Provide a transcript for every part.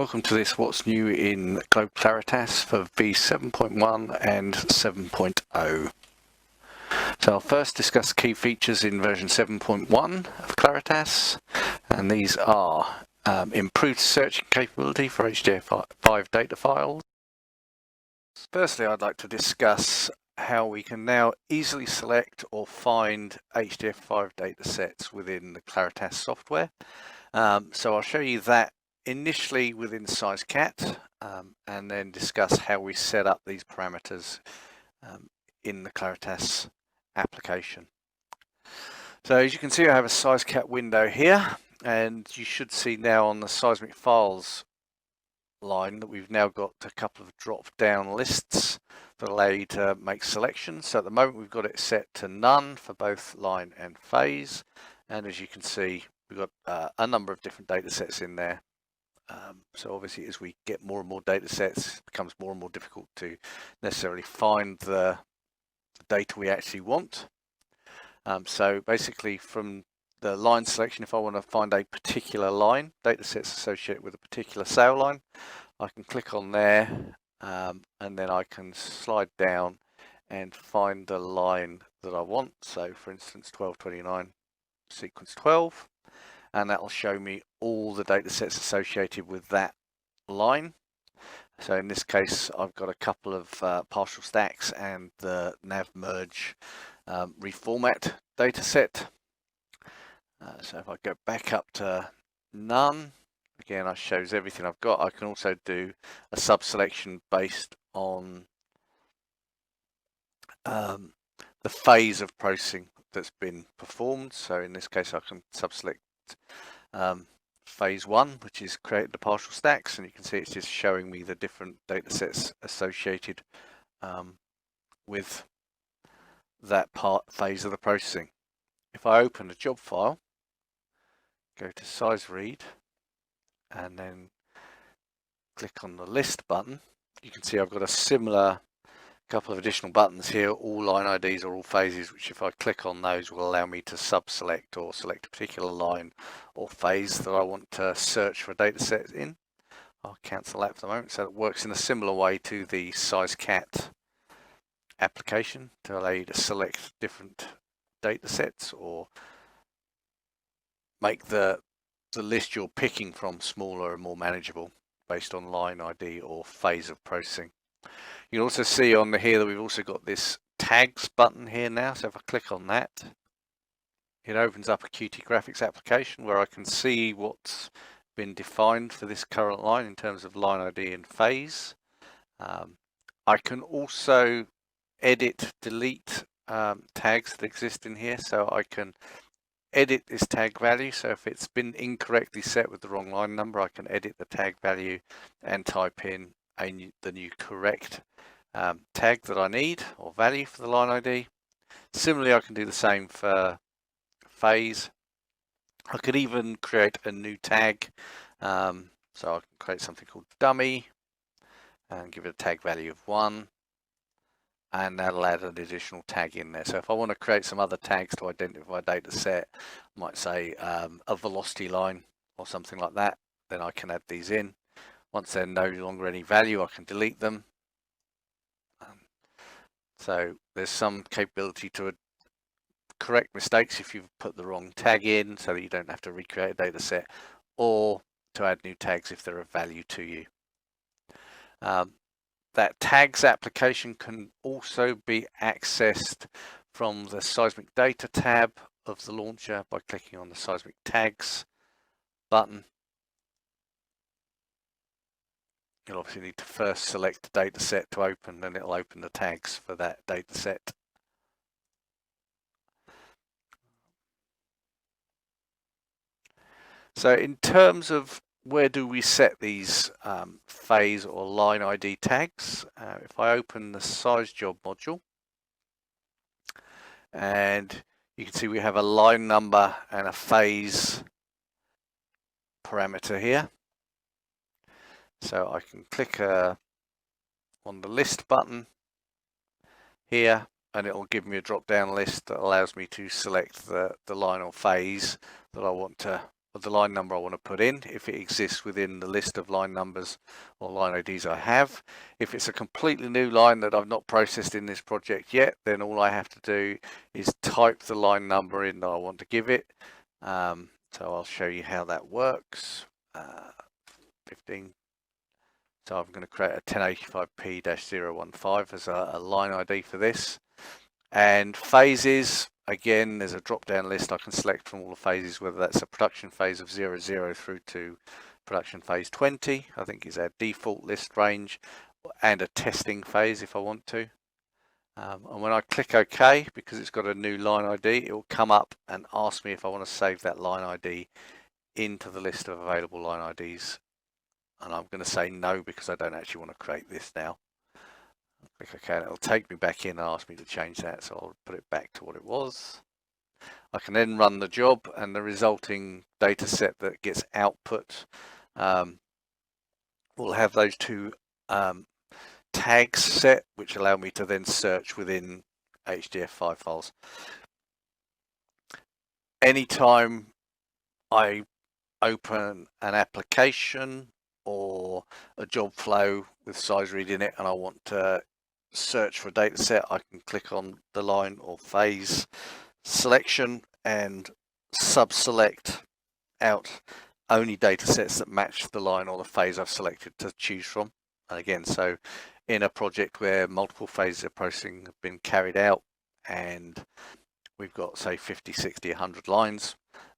Welcome to this What's New in GLOBEClaritas for V7.1 and 7.0. So I'll first discuss key features in version 7.1 of Claritas, and these are improved searching capability for HDF5 data files. Firstly, I'd like to discuss how we can now easily select or find HDF5 data sets within the Claritas software. So I'll show you that initially within SEISREAD, and then discuss how we set up these parameters in the Claritas application. So as you can see, I have a SEISREAD window here, and you should see now on the seismic files line that we've now got a couple of drop-down lists that allow you to make selections. So at the moment we've got it set to none for both line and phase, and as you can see we've got a number of different data sets in there. So obviously as we get more and more data sets, it becomes more and more difficult to necessarily find the data we actually want. So basically from the line selection, if I want to find a particular line, data sets associated with a particular sale line, I can click on there, and then I can slide down and find the line that I want. So for instance 1229 sequence 12, and that will show me all the data sets associated with that line. So in this case I've got a couple of partial stacks and the nav merge reformat data set. So if I go back up to none, again it shows everything I've got. I can also do a sub selection based on the phase of processing that's been performed. So in this case I can sub select phase 1, which is create the partial stacks, and you can see it's just showing me the different data sets associated with that phase of the processing. If I open a job file, go to SEISREAD and then click on the list button, you can see I've got a similar couple of additional buttons here, all line IDs or all phases, which if I click on those will allow me to sub-select or select a particular line or phase that I want to search for a data set in. I'll cancel that for the moment. So it works in a similar way to the SEISREAD application to allow you to select different data sets or make the list you're picking from smaller and more manageable based on line ID or phase of processing. You can also see on here that we've also got this tags button here now. So if I click on that, it opens up a Qt graphics application where I can see what's been defined for this current line in terms of line ID and phase. I can also edit, delete tags that exist in here. So I can edit this tag value. So if it's been incorrectly set with the wrong line number, I can edit the tag value and type in the new correct tag that I need or value for the line ID. Similarly, I can do the same for phase. I could even create a new tag. So I can create something called dummy and give it a tag value of 1, and that'll add an additional tag in there. So if I want to create some other tags to identify a data set, I might say a velocity line or something like that, then I can add these in. Once they're no longer any value, I can delete them. So there's some capability to correct mistakes if you've put the wrong tag in, so that you don't have to recreate a data set, or to add new tags if they're of value to you. That tags application can also be accessed from the seismic data tab of the launcher by clicking on the seismic tags button. You'll obviously need to first select the data set to open, then it'll open the tags for that data set. So in terms of where do we set these phase or line ID tags, if I open the SEISREAD module, and you can see we have a line number and a phase parameter here. So I can click on the list button here, and it will give me a drop down list that allows me to select the line or phase that I want to of the line number I want to put in, if it exists within the list of line numbers or line IDs I have. If it's a completely new line that I've not processed in this project yet, then all I have to do is type the line number in that I want to give it. So I'll show you how that works. 15. So I'm going to create a 1085P-015 as a line ID for this. And phases, again, there's a drop-down list I can select from all the phases, whether that's a production phase of 00 through to production phase 20, I think is our default list range, and a testing phase if I want to. And when I click OK, because it's got a new line ID, it will come up and ask me if I want to save that line ID into the list of available line IDs. And I'm going to say no, because I don't actually want to create this now. Click OK, and it'll take me back in and ask me to change that, so I'll put it back to what it was. I can then run the job, and the resulting data set that gets output will have those two tags set, which allow me to then search within HDF5 files. Anytime I open an application or a job flow with SEISREAD in it and I want to search for a data set, I can click on the line or phase selection and sub-select out only data sets that match the line or the phase I've selected to choose from. And again, so in a project where multiple phases of processing have been carried out and we've got, say, 50, 60, 100 lines,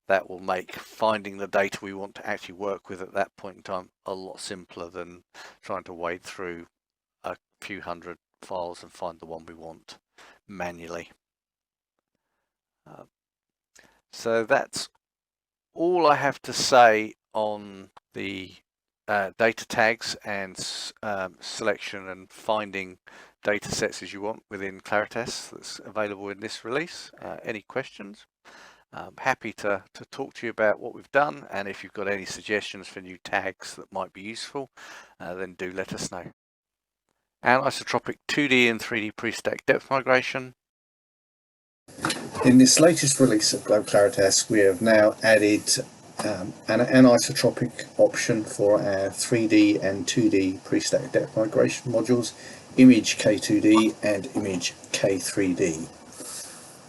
that will make finding the data we want to actually work with at that point in time a lot simpler than trying to wade through a few hundred files and find the one we want manually. So that's all I have to say on the data tags and selection and finding data sets as you want within Claritas that's available in this release. Any questions? I'm happy to talk to you about what we've done, and if you've got any suggestions for new tags that might be useful, then do let us know. Anisotropic 2D and 3D pre-stack depth migration. In this latest release of GLOBEClaritas, we have now added an anisotropic option for our 3D and 2D pre-stack depth migration modules, image K2D and image K3D.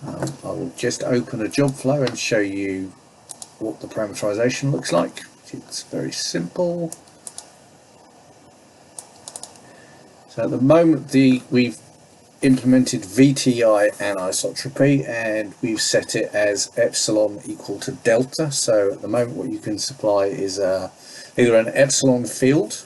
I will just open a job flow and show you what the parameterization looks like. It's very simple. So at the moment we've implemented VTI anisotropy, and we've set it as epsilon equal to delta. So at the moment what you can supply is either an epsilon field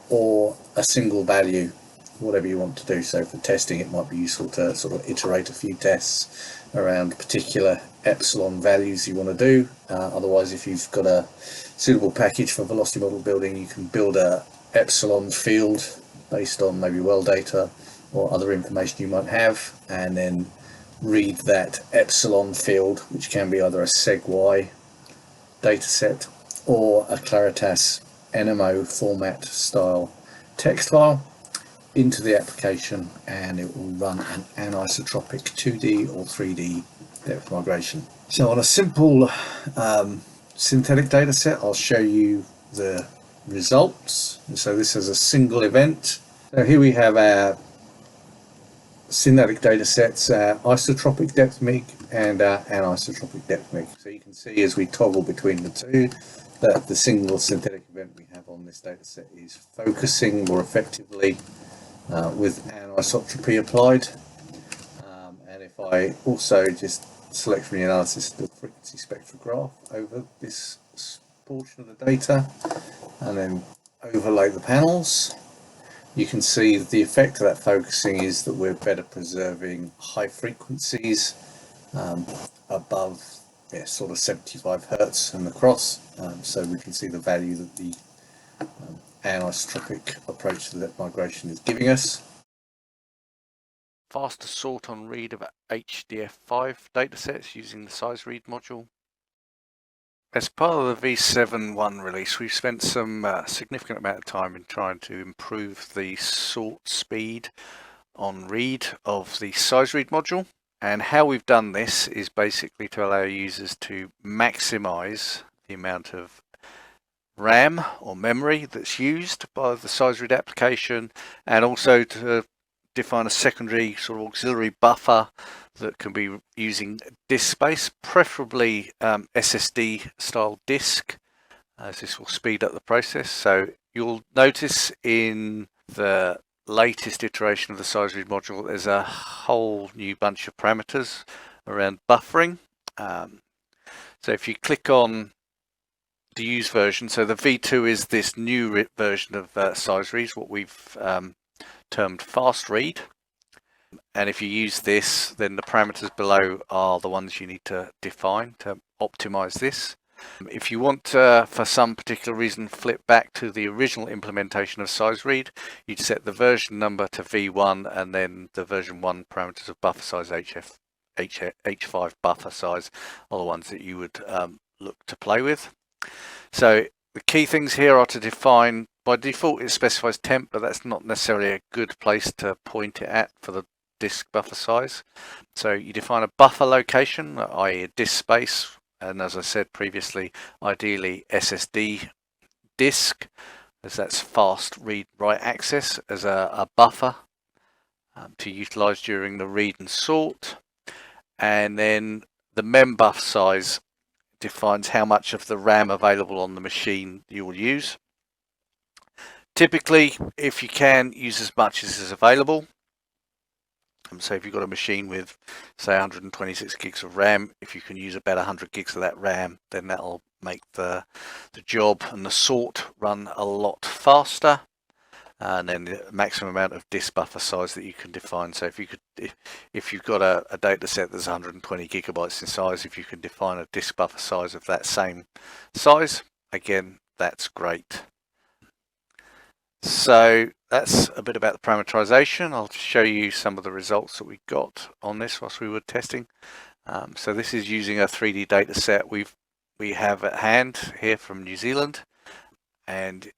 or a single value, whatever you want to do. So for testing it might be useful to sort of iterate a few tests around particular epsilon values you want to do. Otherwise, if you've got a suitable package for velocity model building, you can build a epsilon field based on maybe well data or other information you might have, and then read that epsilon field, which can be either a SegY dataset or a Claritas NMO format style text file, into the application, and it will run an anisotropic 2D or 3D depth migration. So on a simple synthetic data set, I'll show you the results. So this is a single event. So here we have our synthetic data sets, isotropic depth mig and anisotropic depth mig. So you can see as we toggle between the two that the single synthetic event we have on this data set is focusing more effectively with anisotropy applied. And if I also just select from the analysis the frequency spectrograph over this portion of the data and then overlay the panels, you can see that the effect of that focusing is that we're better preserving high frequencies above sort of 75 Hertz and across. So we can see the value that the anisotropic approach to that migration is giving us. Faster sort on read of HDF5 datasets using the SEISREAD module. As part of the V7.1 release, we've spent some significant amount of time in trying to improve the sort speed on read of the SEISREAD module. And how we've done this is basically to allow users to maximize the amount of RAM or memory that's used by the SEISREAD application, and also to define a secondary sort of auxiliary buffer that can be using disk space, preferably SSD style disk, as this will speed up the process. So you'll notice in the latest iteration of the SEISREAD module there's a whole new bunch of parameters around buffering. So if you click on the use version, so the V2 is this new version of SEISREAD, what we've termed fast read, and if you use this, then the parameters below are the ones you need to define to optimize this. If you want to, for some particular reason, flip back to the original implementation of SEISREAD, you'd set the version number to V1 and then the version 1 parameters of buffer size H5 buffer size are the ones that you would look to play with. So the key things here are to define, by default it specifies temp, but that's not necessarily a good place to point it at for the disk buffer size. So you define a buffer location, i.e. a disk space, and as I said previously, ideally SSD disk, as that's fast read write access as a buffer to utilize during the read and sort. And then the membuff size defines how much of the RAM available on the machine you will use. Typically, if you can, use as much as is available. So if you've got a machine with, say, 126 gigs of RAM, if you can use about 100 gigs of that RAM, then that'll make the job and the sort run a lot faster. And then the maximum amount of disk buffer size that you can define. So if you've got a data set that's 120 gigabytes in size, if you can define a disk buffer size of that same size, again, that's great. So that's a bit about the parameterization. I'll show you some of the results that we got on this whilst we were testing. So this is using a 3D data set we have at hand here from New Zealand, and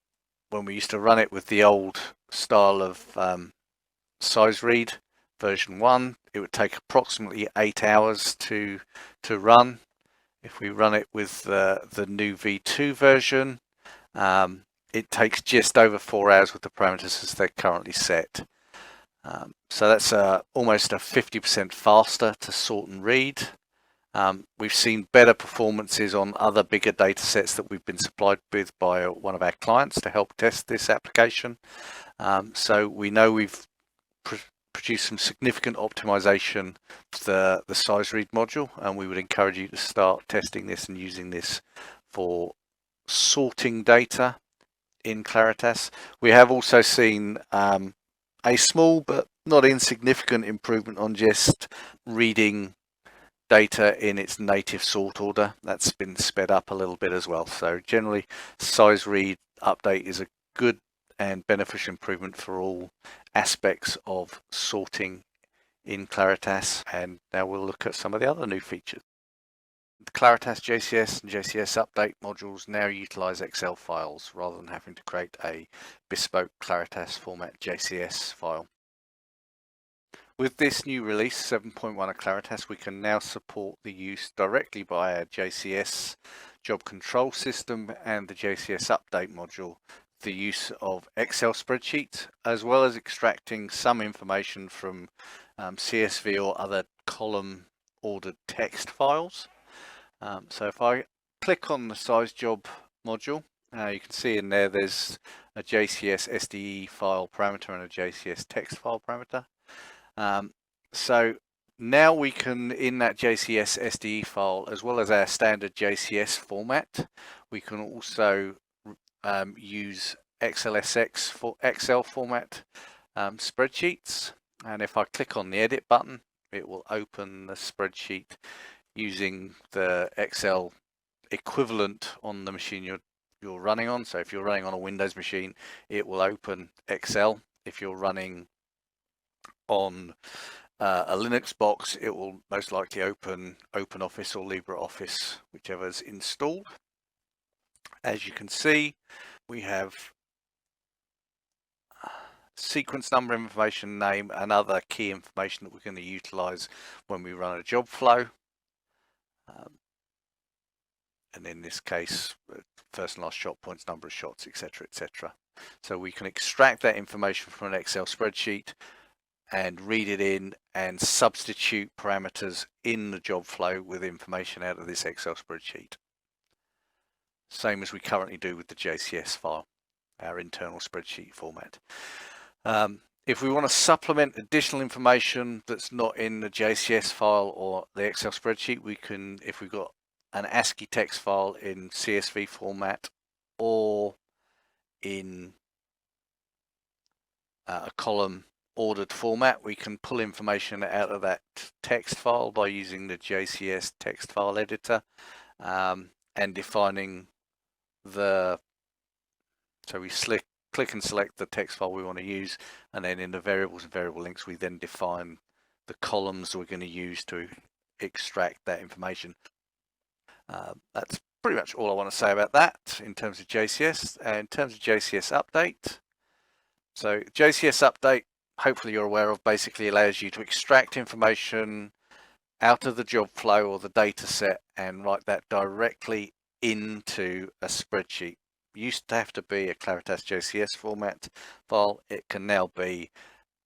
when we used to run it with the old style of SEISREAD version 1, it would take approximately 8 hours to run. If we run it with the new V2 version, it takes just over 4 hours with the parameters as they're currently set. So that's almost a 50% faster to sort and read. We've seen better performances on other bigger data sets that we've been supplied with by one of our clients to help test this application. So we know we've produced some significant optimization for the SEISREAD module, and we would encourage you to start testing this and using this for sorting data in Claritas. We have also seen a small but not insignificant improvement on just reading data in its native sort order. That's been sped up a little bit as well. So generally, SEISREAD update is a good and beneficial improvement for all aspects of sorting in Claritas. And now we'll look at some of the other new features. The Claritas JCS and JCS update modules now utilize Excel files rather than having to create a bespoke Claritas format JCS file. With this new release 7.1 of Claritas, we can now support the use directly by our JCS Job Controls System and the JCS update module, the use of Excel spreadsheets, as well as extracting some information from CSV or other column ordered text files. So if I click on the size job module, you can see in there's a JCS SDE file parameter and a JCS text file parameter. So now we can, in that JCS SDE file, as well as our standard JCS format, we can also use XLSX for Excel format spreadsheets. And if I click on the edit button, it will open the spreadsheet using the Excel equivalent on the machine you're running on. So if you're running on a Windows machine, it will open Excel. If you're running on a Linux box, it will most likely open OpenOffice or LibreOffice, whichever's installed. As you can see, we have sequence number information, name, and other key information that we're going to utilize when we run a job flow. and in this case, first and last shot points, number of shots, etc., etc. So we can extract that information from an Excel spreadsheet and read it in and substitute parameters in the job flow with information out of this Excel spreadsheet. Same as we currently do with the JCS file, our internal spreadsheet format. If we want to supplement additional information that's not in the JCS file or the Excel spreadsheet, we can, if we've got an ASCII text file in CSV format or in a column ordered format, we can pull information out of that text file by using the JCS text file editor and defining so we click and select the text file we want to use, and then in the variables and variable links we then define the columns we're going to use to extract that information. That's pretty much all I want to say about that in terms of JCS. In terms of JCS update, so JCS update, hopefully you're aware of, basically allows you to extract information out of the job flow or the data set and write that directly into a spreadsheet. It used to have to be a Claritas JCS format file. It can now be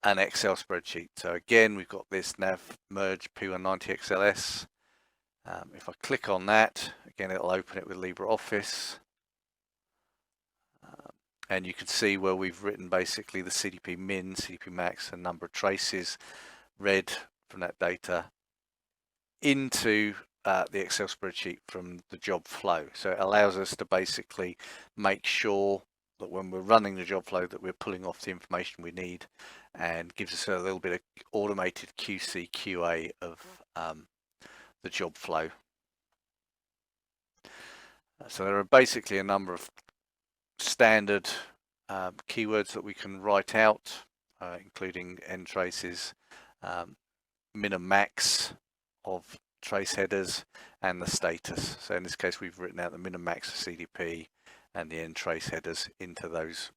an Excel spreadsheet. So again, we've got this nav merge P190 XLS. If I click on that, again, it'll open it with LibreOffice. And you can see where we've written basically the CDP min, CDP max, and number of traces read from that data into the Excel spreadsheet from the job flow. So it allows us to basically make sure that when we're running the job flow that we're pulling off the information we need, and gives us a little bit of automated QC QA of the job flow. So there are basically a number of standard keywords that we can write out, including end traces, min and max of trace headers, and the status. So in this case we've written out the min and max of CDP and the end trace headers into those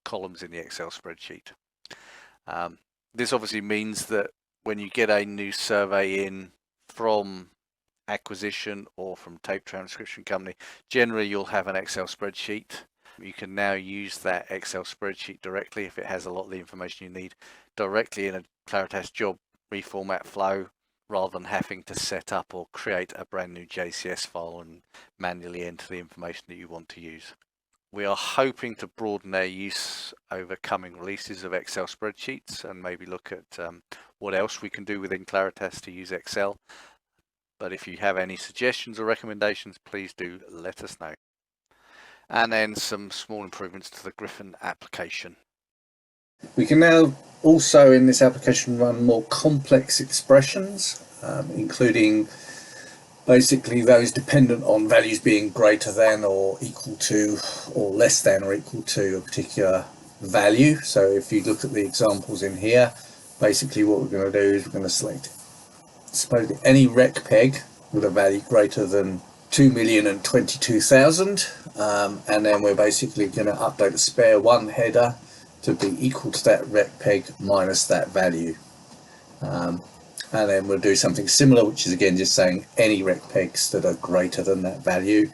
columns in the Excel spreadsheet. This obviously means that when you get a new survey in from acquisition or from tape transcription company, generally you'll have an Excel spreadsheet. You can now use that Excel spreadsheet directly if it has a lot of the information you need directly in a Claritas job reformat flow, rather than having to set up or create a brand new JCS file and manually enter the information that you want to use. We are hoping to broaden their use over coming releases of Excel spreadsheets and maybe look at what else we can do within Claritas to use Excel. But if you have any suggestions or recommendations, please do let us know. And then some small improvements to the Griffin application. We can now also in this application run more complex expressions, including basically those dependent on values being greater than or equal to or less than or equal to a particular value. So if you look at the examples in here, basically what we're going to do is we're going to select any rec peg with a value greater than 2,022,000, and then we're basically going to update the spare one header to be equal to that rec peg minus that value. And then we'll do something similar, which is again just saying any rec pegs that are greater than that value.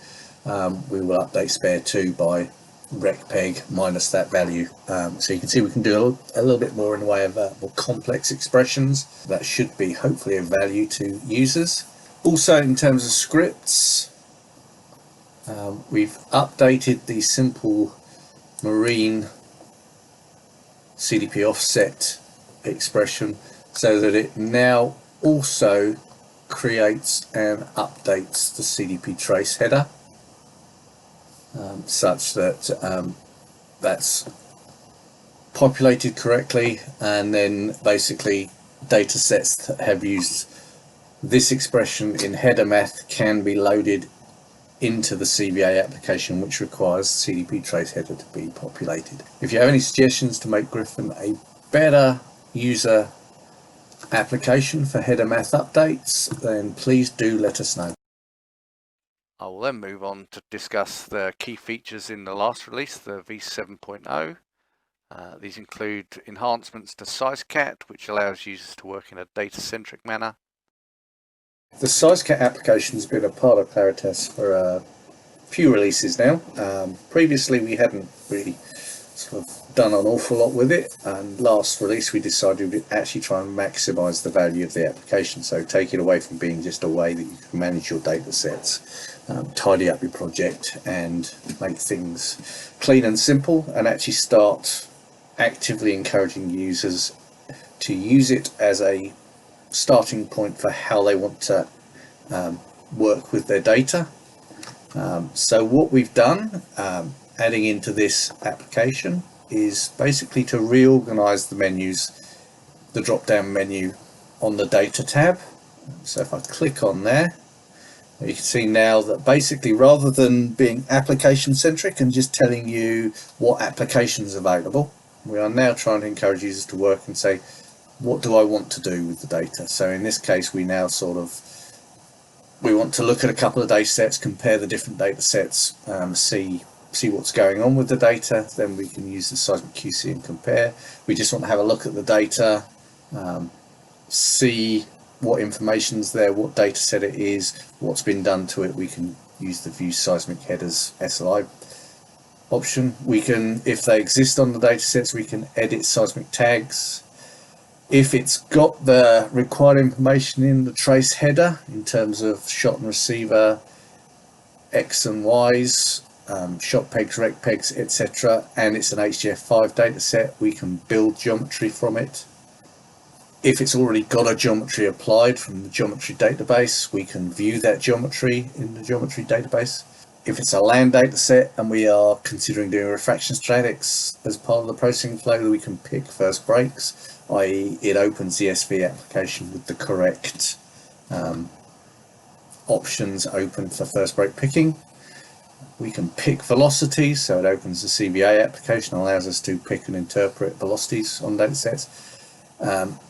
We will update spare 2 by rec peg minus that value. So you can see we can do a little bit more in the way of more complex expressions. That should be hopefully of value to users. Also in terms of scripts, we've updated the simple marine CDP offset expression so that it now also creates and updates the CDP trace header, such that that's populated correctly, and then basically data sets that have used this expression in header math can be loaded into the CVA application, which requires CDP trace header to be populated. If you have any suggestions to make Griffin a better user application for header math updates, then please do let us know. I will then move on to discuss the key features in the last release, the V7.0. These include enhancements to SEISREAD, which allows users to work in a data-centric manner. The SEISREAD application has been a part of Claritas for a few releases now. Previously we hadn't really sort of done an awful lot with it, and last release we decided we'd actually try and maximise the value of the application, so take it away from being just a way that you can manage your data sets, tidy up your project and make things clean and simple, and actually start actively encouraging users to use it as a starting point for how they want to work with their data. So what we've done, adding into this application, is basically to reorganize the menus, the drop down menu on the data tab. So if I click on there, you can see now that basically, rather than being application centric and just telling you what applications are available, we are now trying to encourage users to work and say, what do I want to do with the data? So in this case, we now we want to look at a couple of data sets, compare the different data sets, see what's going on with the data. Then we can use the seismic QC and compare. We just want to have a look at the data, see what information's there, what data set it is, what's been done to it. We can use the view seismic headers SLI option. We can, if they exist on the data sets, we can edit seismic tags. If it's got the required information in the trace header in terms of shot and receiver, X and Y's, shot pegs, rec pegs, etc., and it's an HGF5 data set, we can build geometry from it. If it's already got a geometry applied from the geometry database, we can view that geometry in the geometry database. If it's a land data set and we are considering doing refraction statics as part of the processing flow, we can pick first breaks, i.e. it opens the SV application with the correct options open for first break picking. We can pick velocities, so it opens the CVA application, allows us to pick and interpret velocities on data sets.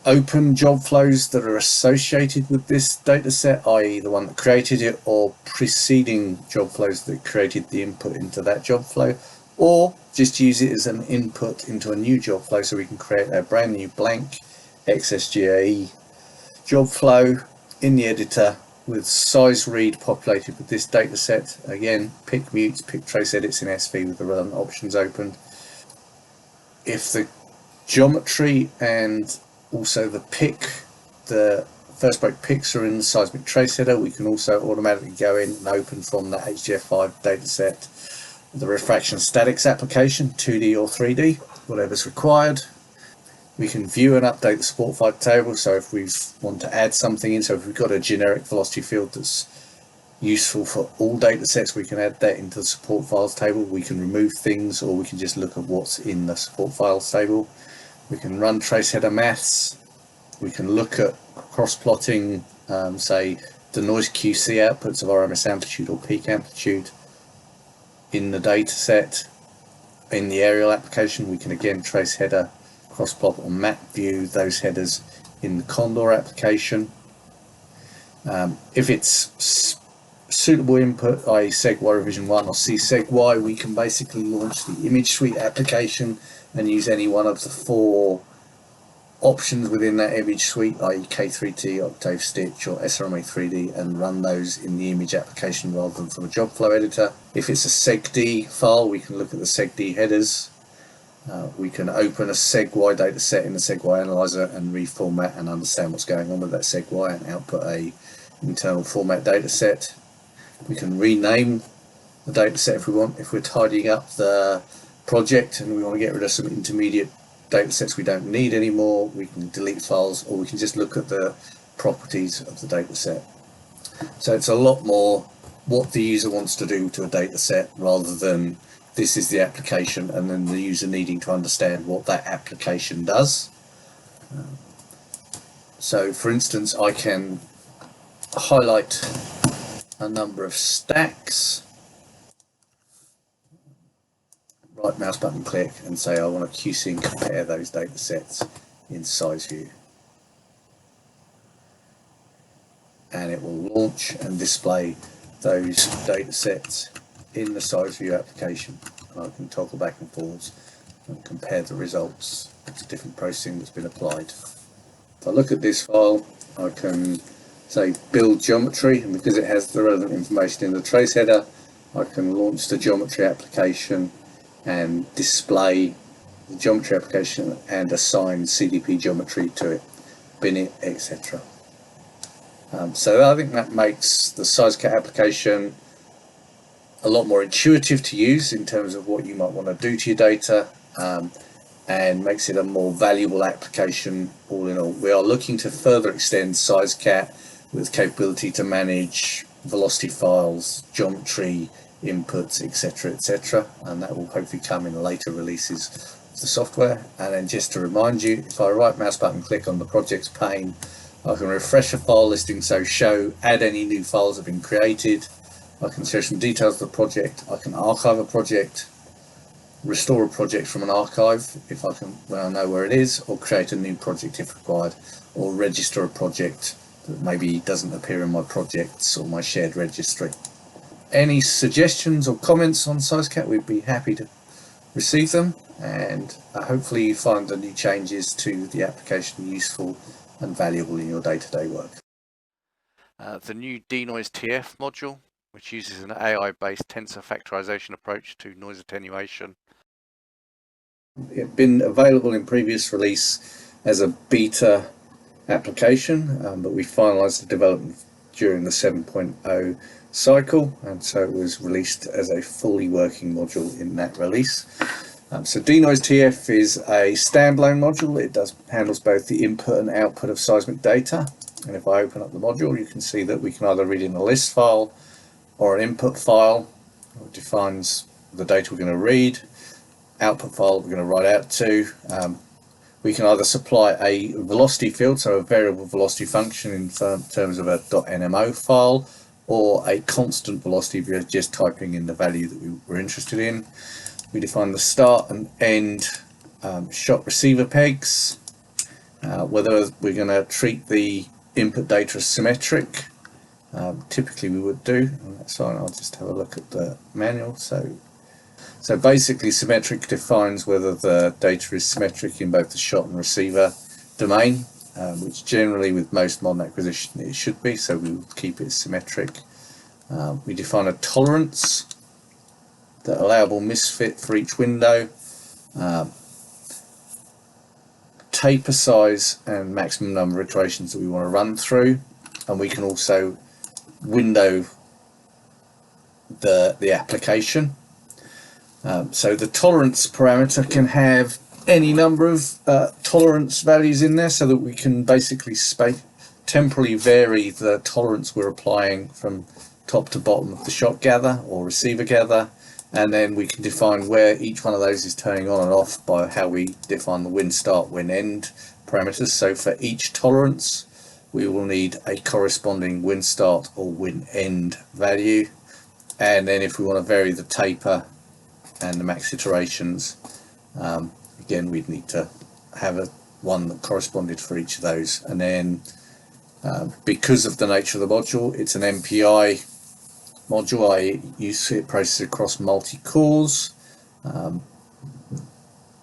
Open job flows that are associated with this data set, i.e. the one that created it, or preceding job flows that created the input into that job flow, or just use it as an input into a new job flow, so we can create a brand new blank XSGAE job flow in the editor with SEISREAD populated with this data set. Again, pick mutes, pick trace edits in SV with the relevant options opened. If the geometry and also the first break picks are in the seismic trace header, we can also automatically go in and open from the HGF5 dataset the refraction statics application, 2D or 3D, whatever's required. We can view and update the support file table, so if we want to add something in, so if we've got a generic velocity field that's useful for all data sets, we can add that into the support files table. We can remove things, or we can just look at what's in the support files table. We can run trace header maths. We can look at cross-plotting, say, the noise QC outputs of RMS amplitude or peak amplitude in the data set. In the aerial application, we can again trace header, cross-plot or map view those headers in the Condor application. If it's suitable input, i.e. SegY revision 1 or CSegY, we can basically launch the image suite application and use any one of the 4 options within that image suite, i.e. K3T, Octave Stitch or SRMA 3D, and run those in the image application rather than from a job flow editor. If it's a SegD file, we can look at the SegD headers. We can open a SegY data set in the SegY analyzer and reformat and understand what's going on with that SegY and output a internal format data set. We can rename the data set if we want. If we're tidying up the project and we want to get rid of some intermediate data sets we don't need anymore, we can delete files, or we can just look at the properties of the data set. So it's a lot more what the user wants to do to a data set rather than this is the application and then the user needing to understand what that application does. So for instance, I can highlight a number of stacks, right mouse button click and say I want to QC and compare those data sets in SEISView, and it will launch and display those data sets in the SEISREAD application. I can toggle back and forwards and compare the results to different processing that's been applied. If I look at this file, I can say build geometry, and because it has the relevant information in the trace header, I can launch the geometry application and display the geometry application and assign CDP geometry to it, bin it, etc. So I think that makes the SEISREAD application a lot more intuitive to use in terms of what you might want to do to your data, and makes it a more valuable application all in all. We are looking to further extend SEISREAD with capability to manage velocity files, geometry, inputs, etc., and that will hopefully come in later releases of the software. And then just to remind you, if I right mouse button click on the projects pane, I can refresh a file listing, so show, add any new files that have been created. I can share some details of the project. I can archive a project, restore a project from an archive if I can, when I know where it is, or create a new project if required, or register a project that maybe doesn't appear in my projects or my shared registry. Any suggestions or comments on SEISREAD, we'd be happy to receive them, and hopefully you find the new changes to the application useful and valuable in your day-to-day work. The new denoise TF module, which uses an AI-based tensor factorization approach to noise attenuation. It's been available in previous release as a beta application, but we finalized the development during the 7.0 cycle, and so it was released as a fully working module in that release. So denoise TF is a standalone module. It handles both the input and output of seismic data, and if I open up the module, you can see that we can either read in a list file or an input file, which defines the data we're going to read, output file we're going to write out to. We can either supply a velocity field, so a variable velocity function in terms of a .nmo file, or a constant velocity if you're just typing in the value that we were interested in. We define the start and end shot receiver pegs, whether we're going to treat the input data as symmetric. Typically we would do, and that's fine. I'll just have a look at the manual. So basically symmetric defines whether the data is symmetric in both the shot and receiver domain, which generally with most modern acquisition it should be, so we will keep it symmetric. We define a tolerance, the allowable misfit for each window, taper size and maximum number of iterations that we want to run through, and we can also window the application. So the tolerance parameter can have any number of tolerance values in there, so that we can basically temporarily vary the tolerance we're applying from top to bottom of the shot gather or receiver gather, and then we can define where each one of those is turning on and off by how we define the win start, win end parameters. So for each tolerance we will need a corresponding win start or win end value, and then if we want to vary the taper and the max iterations, again we'd need to have one that corresponded for each of those. And then because of the nature of the module, it's an MPI module. I use it processed across multi-cores,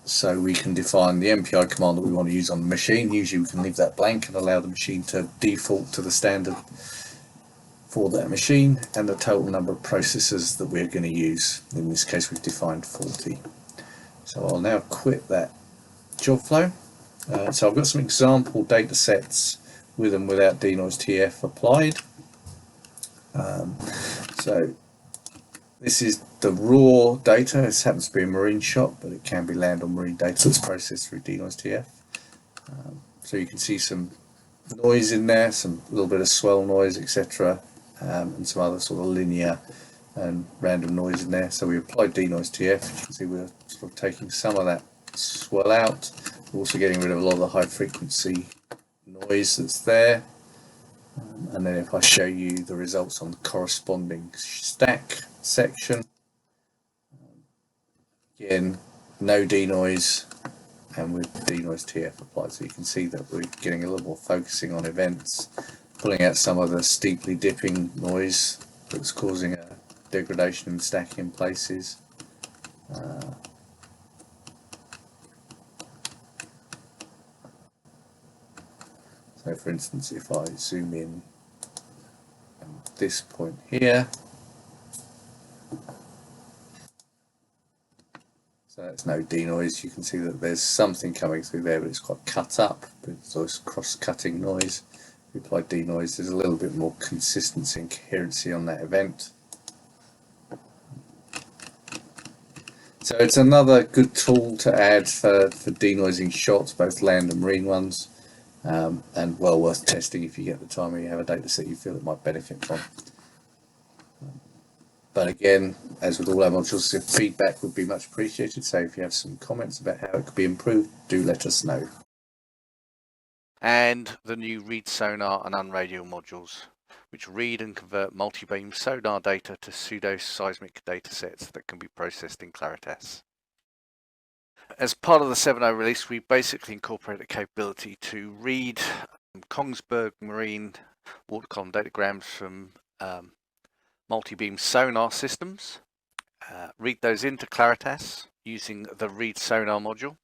so we can define the MPI command that we want to use on the machine. Usually we can leave that blank and allow the machine to default to the standard for that machine, and the total number of processors that we're going to use. In this case we've defined 40. So I'll now quit that job flow. So I've got some example data sets with and without denoise TF applied. So this is the raw data. This happens to be a marine shot, but it can be land or marine data that's processed through denoise TF. So you can see some noise in there, some little bit of swell noise, etc., and some other sort of linear and random noise in there. So we applied denoise TF. You can see we're sort of taking some of that swell out. We're also getting rid of a lot of the high frequency noise that's there. And then if I show you the results on the corresponding stack section, again no denoise and with denoise TF applied, so you can see that we're getting a little more focusing on events, pulling out some of the steeply dipping noise that's causing a degradation in stacking in places. So for instance, if I zoom in this point here. So it's no denoise. You can see that there's something coming through there, but it's quite cut up. But it's always cross-cutting noise. If we apply denoise, there's a little bit more consistency and coherency on that event. So it's another good tool to add for denoising shots, both land and marine ones, and well worth testing if you get the time or you have a data set you feel it might benefit from. But again, as with all our modules, feedback would be much appreciated. So if you have some comments about how it could be improved, do let us know. And the new read sonar and unradial modules, which read and convert multi-beam sonar data to pseudo-seismic datasets that can be processed in Claritas. As part of the 7.0 release, we basically incorporate a capability to read Kongsberg Marine water column datagrams from multi-beam sonar systems, read those into Claritas using the read sonar module.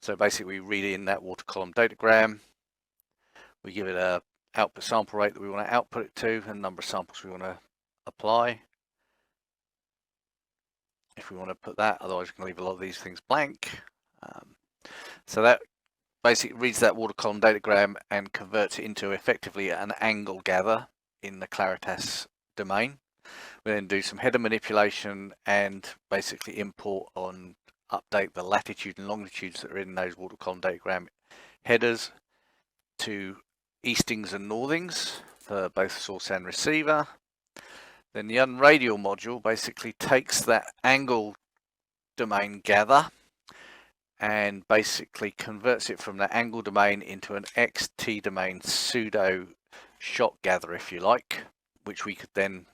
So basically we read in that water column datagram, we give it a output sample rate that we want to output it to, and number of samples we want to apply. If we want to put that, otherwise we can leave a lot of these things blank. So that basically reads that water column datagram and converts it into effectively an angle gather in the Claritas domain. We then do some header manipulation and basically import on update the latitude and longitudes that are in those water column datagram headers to eastings and northings for both source and receiver. Then the unradial module basically takes that angle domain gather and basically converts it from the angle domain into an XT domain pseudo shot gather, if you like, which we could then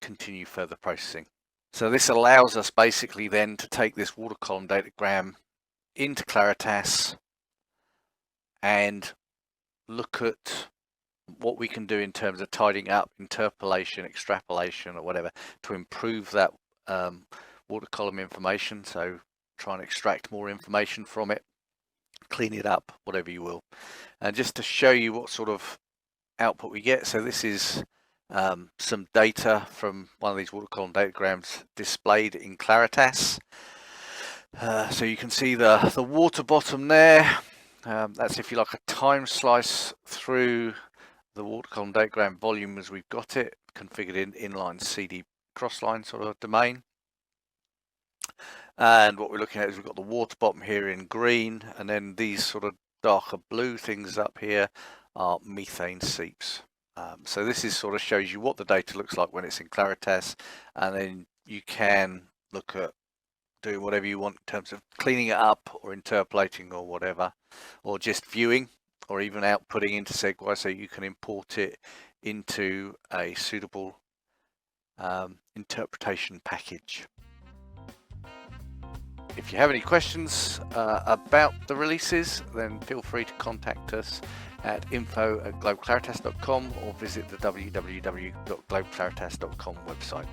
continue further processing. So this allows us basically then to take this water column datagram into Claritas and look at what we can do in terms of tidying up, interpolation, extrapolation, or whatever, to improve that water column information. So try and extract more information from it, clean it up, whatever you will. And just to show you what sort of output we get, so this is some data from one of these water column datagrams displayed in Claritas. So you can see the water bottom there. That's, if you like, a time slice through the water column datagram volume as we've got it configured in inline CD crossline sort of domain. And what we're looking at is we've got the water bottom here in green, and then these sort of darker blue things up here are methane seeps. So this is sort of shows you what the data looks like when it's in Claritas, and then you can look at doing whatever you want in terms of cleaning it up or interpolating or whatever, or just viewing, or even outputting into Segway so you can import it into a suitable interpretation package. If you have any questions about the releases, then feel free to contact us at info@globeclaritas.com or visit the www.globeclaritas.com website.